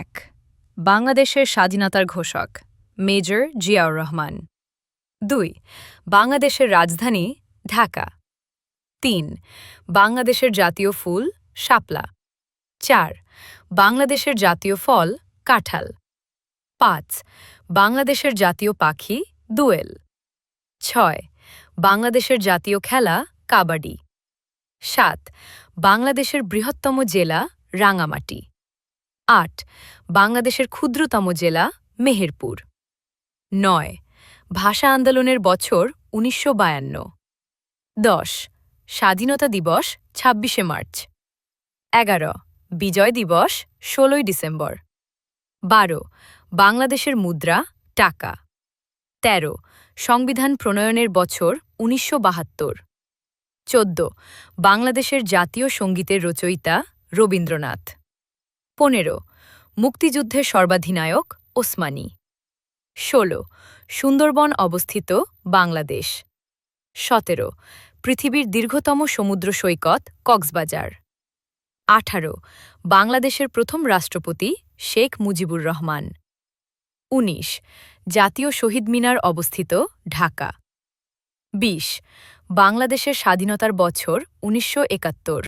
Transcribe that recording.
১ বাংলাদেশের স্বাধীনতার ঘোষক মেজর জিয়াউর রহমান। ২ বাংলাদেশের রাজধানী ঢাকা। ৩ বাংলাদেশের জাতীয় ফুল শাপলা। ৪ বাংলাদেশের জাতীয় ফল কাঁঠাল। ৫ বাংলাদেশের জাতীয় পাখি দোয়েল। ৬ বাংলাদেশের জাতীয় খেলা কাবাডি। ৭ বাংলাদেশের বৃহত্তম জেলা রাঙামাটি। ৮ বাংলাদেশের ক্ষুদ্রতম জেলা মেহেরপুর। ৯ ভাষা আন্দোলনের বছর ১৯৫২। ১০ স্বাধীনতা দিবস ২৬শে মার্চ। ১১ বিজয় দিবস ১৬ই ডিসেম্বর। ১২ বাংলাদেশের মুদ্রা টাকা। ১৩ সংবিধান প্রণয়নের বছর ১৯৭২। ১৪ বাংলাদেশের জাতীয় সঙ্গীতের রচয়িতা রবীন্দ্রনাথ। ১৫ মুক্তিযুদ্ধের সর্বাধিনায়ক ওসমানী। ১৬ সুন্দরবন অবস্থিত বাংলাদেশ। ১৭ পৃথিবীর দীর্ঘতম সমুদ্র সৈকত কক্সবাজার। ১৮ বাংলাদেশের প্রথম রাষ্ট্রপতি শেখ মুজিবুর রহমান। ১৯ জাতীয় শহীদ মিনার অবস্থিত ঢাকা। ২০ বাংলাদেশের স্বাধীনতার বছর ১৯৭১।